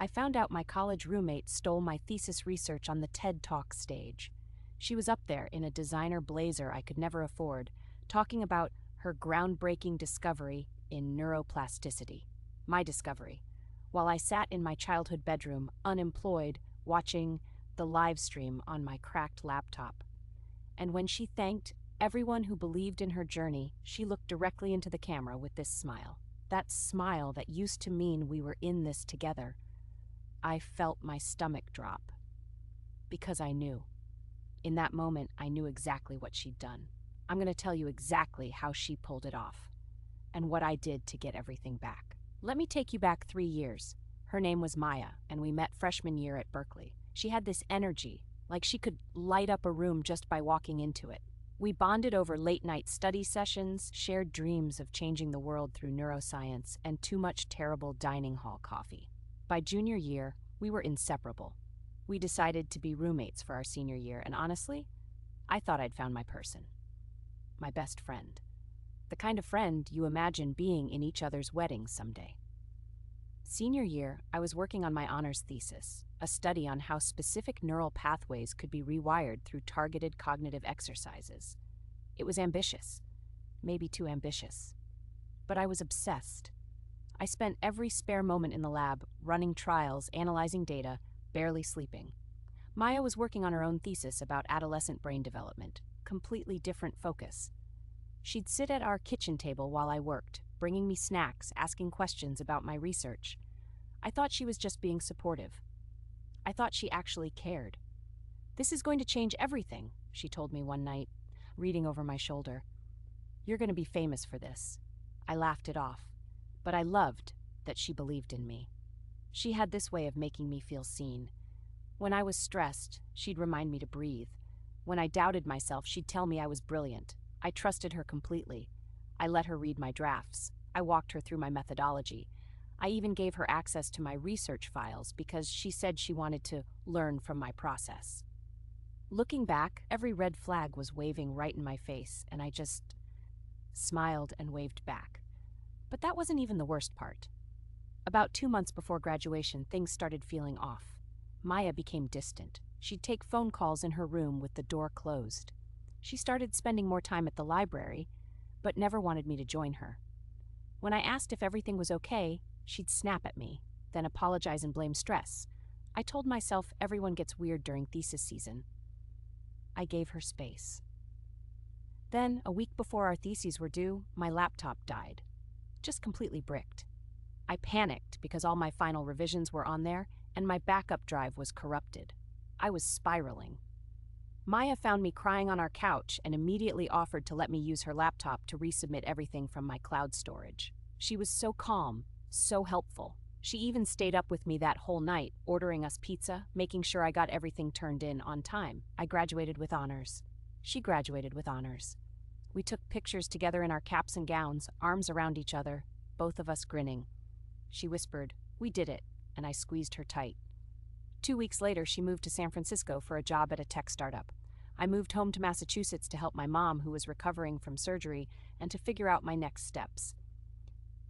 I found out my college roommate stole my thesis research on the TED Talk stage. She was up there in a designer blazer I could never afford, talking about her groundbreaking discovery in neuroplasticity. My discovery. While I sat in my childhood bedroom, unemployed, watching the live stream on my cracked laptop. And when she thanked everyone who believed in her journey, she looked directly into the camera with this smile. That smile that used to mean we were in this together. I felt my stomach drop. Because I knew. In that moment, I knew exactly what she'd done. I'm going to tell you exactly how she pulled it off, and what I did to get everything back. Let me take you back 3 years. Her name was Maya, and we met freshman year at Berkeley. She had this energy, like she could light up a room just by walking into it. We bonded over late-night study sessions, shared dreams of changing the world through neuroscience, and too much terrible dining hall coffee. By junior year, we were inseparable. We decided to be roommates for our senior year, and honestly, I thought I'd found my person. My best friend. The kind of friend you imagine being in each other's weddings someday. Senior year, I was working on my honors thesis, a study on how specific neural pathways could be rewired through targeted cognitive exercises. It was ambitious, maybe too ambitious. But I was obsessed. I spent every spare moment in the lab, running trials, analyzing data, barely sleeping. Maya was working on her own thesis about adolescent brain development, completely different focus. She'd sit at our kitchen table while I worked, bringing me snacks, asking questions about my research. I thought she was just being supportive. I thought she actually cared. "This is going to change everything," she told me one night, reading over my shoulder. "You're going to be famous for this." I laughed it off, but I loved that she believed in me. She had this way of making me feel seen. When I was stressed, she'd remind me to breathe. When I doubted myself, she'd tell me I was brilliant. I trusted her completely. I let her read my drafts. I walked her through my methodology. I even gave her access to my research files because she said she wanted to learn from my process. Looking back, every red flag was waving right in my face, and I just smiled and waved back. But that wasn't even the worst part. About 2 months before graduation, things started feeling off. Maya became distant. She'd take phone calls in her room with the door closed. She started spending more time at the library, but never wanted me to join her. When I asked if everything was okay, she'd snap at me, then apologize and blame stress. I told myself everyone gets weird during thesis season. I gave her space. Then, a week before our theses were due, my laptop died. Just completely bricked. I panicked because all my final revisions were on there, and my backup drive was corrupted. I was spiraling. Maya found me crying on our couch and immediately offered to let me use her laptop to resubmit everything from my cloud storage. She was so calm, so helpful. She even stayed up with me that whole night, ordering us pizza, making sure I got everything turned in on time. I graduated with honors. She graduated with honors. We took pictures together in our caps and gowns, arms around each other, both of us grinning. She whispered, "We did it," and I squeezed her tight. 2 weeks later, she moved to San Francisco for a job at a tech startup. I moved home to Massachusetts to help my mom, who was recovering from surgery, and to figure out my next steps.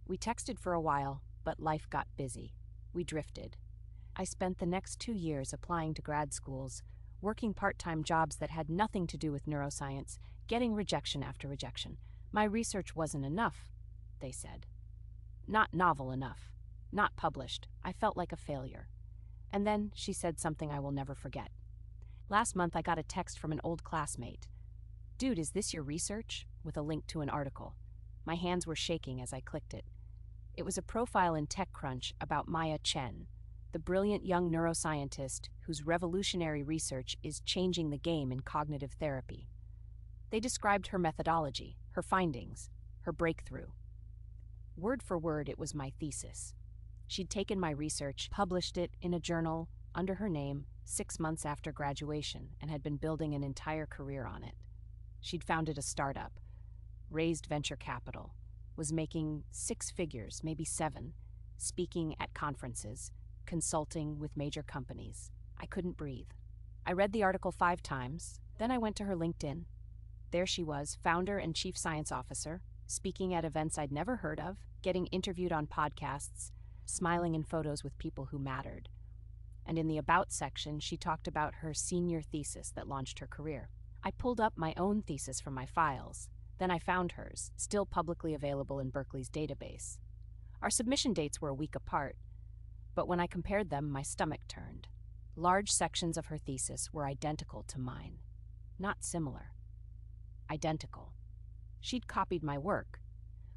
We texted for a while, but life got busy. We drifted. I spent the next 2 years applying to grad schools, working part-time jobs that had nothing to do with neuroscience, getting rejection after rejection. My research wasn't enough, they said. Not novel enough. Not published. I felt like a failure. And then she said something I will never forget. Last month, I got a text from an old classmate. "Dude, is this your research?" with a link to an article. My hands were shaking as I clicked it. It was a profile in TechCrunch about Maya Chen, the brilliant young neuroscientist whose revolutionary research is changing the game in cognitive therapy. They described her methodology, her findings, her breakthrough. Word for word, it was my thesis. She'd taken my research, published it in a journal under her name 6 months after graduation, and had been building an entire career on it. She'd founded a startup, raised venture capital, was making 6 figures, maybe 7, speaking at conferences, consulting with major companies. I couldn't breathe. I read the article 5 times, then I went to her LinkedIn. There she was, founder and chief science officer, speaking at events I'd never heard of, getting interviewed on podcasts. smiling in photos with people who mattered. And in the About section, she talked about her senior thesis that launched her career. I pulled up my own thesis from my files. Then I found hers, still publicly available in Berkeley's database. Our submission dates were a week apart, but when I compared them, my stomach turned. Large sections of her thesis were identical to mine. Not similar. Identical. She'd copied my work,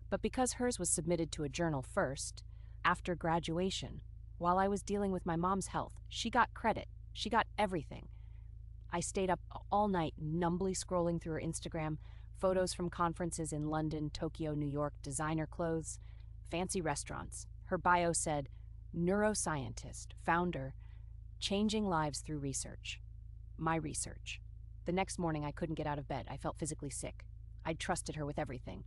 but because hers was submitted to a journal first, after graduation, while I was dealing with my mom's health, she got credit. She got everything. I stayed up all night, numbly scrolling through her Instagram, photos from conferences in London, Tokyo, New York, designer clothes, fancy restaurants. Her bio said, neuroscientist, founder, changing lives through research. My research. The next morning, I couldn't get out of bed. I felt physically sick. I'd trusted her with everything.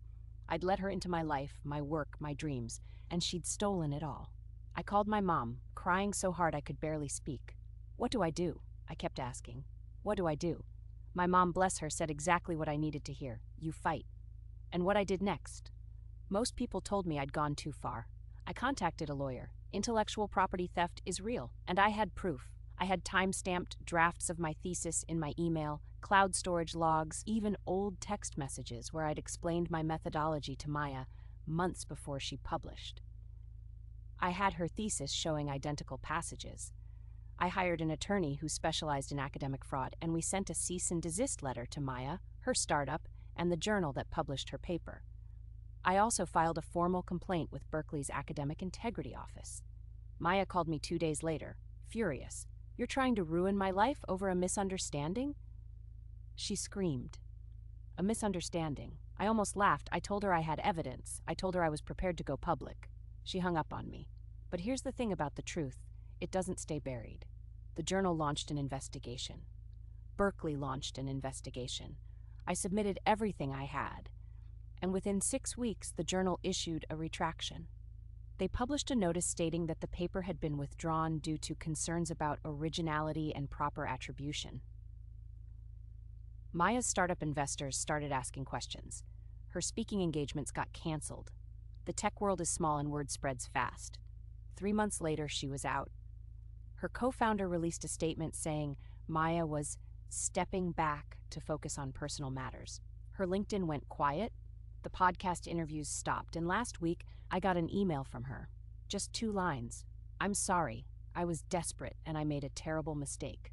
I'd let her into my life, my work, my dreams, and she'd stolen it all. I called my mom, crying so hard I could barely speak. What do I do? I kept asking. What do I do? My mom, bless her, said exactly what I needed to hear. You fight. And what I did next. Most people told me I'd gone too far. I contacted a lawyer. Intellectual property theft is real, and I had proof. I had time-stamped drafts of my thesis in my email, cloud storage logs, even old text messages where I'd explained my methodology to Maya months before she published. I had her thesis showing identical passages. I hired an attorney who specialized in academic fraud, and we sent a cease and desist letter to Maya, her startup, and the journal that published her paper. I also filed a formal complaint with Berkeley's Academic Integrity Office. Maya called me 2 days later, furious. You're trying to ruin my life over a misunderstanding? She screamed. A misunderstanding. I almost laughed. I told her I had evidence. I told her I was prepared to go public. She hung up on me. But here's the thing about the truth. It doesn't stay buried. The journal launched an investigation. Berkeley launched an investigation. I submitted everything I had. And within 6 weeks, the journal issued a retraction. They published a notice stating that the paper had been withdrawn due to concerns about originality and proper attribution. Maya's startup investors started asking questions. Her speaking engagements got canceled. The tech world is small and word spreads fast. 3 months later, she was out. Her co-founder released a statement saying Maya was stepping back to focus on personal matters. Her LinkedIn went quiet. The podcast interviews stopped, and last week, I got an email from her. Just 2 lines. I'm sorry. I was desperate, and I made a terrible mistake.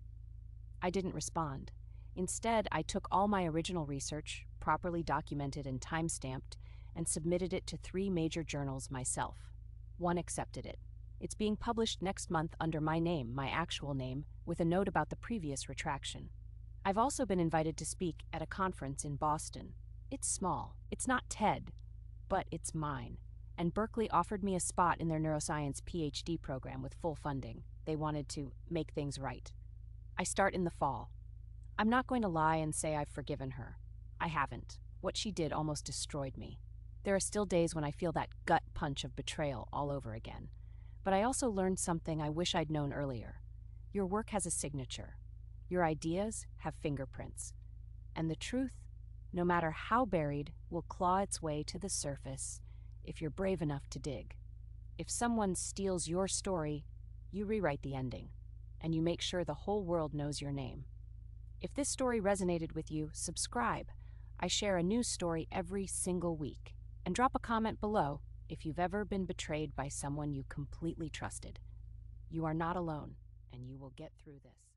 I didn't respond. Instead, I took all my original research, properly documented and time-stamped, and submitted it to 3 major journals myself. One accepted it. It's being published next month under my name, my actual name, with a note about the previous retraction. I've also been invited to speak at a conference in Boston. It's small. It's not TED, but it's mine. And Berkeley offered me a spot in their neuroscience PhD program with full funding. They wanted to make things right. I start in the fall. I'm not going to lie and say I've forgiven her. I haven't. What she did almost destroyed me. There are still days when I feel that gut punch of betrayal all over again. But I also learned something I wish I'd known earlier. Your work has a signature. Your ideas have fingerprints. And the truth, no matter how buried, will claw its way to the surface if you're brave enough to dig. If someone steals your story, you rewrite the ending, and you make sure the whole world knows your name. If this story resonated with you, subscribe. I share a news story every single week. And drop a comment below if you've ever been betrayed by someone you completely trusted. You are not alone, and you will get through this.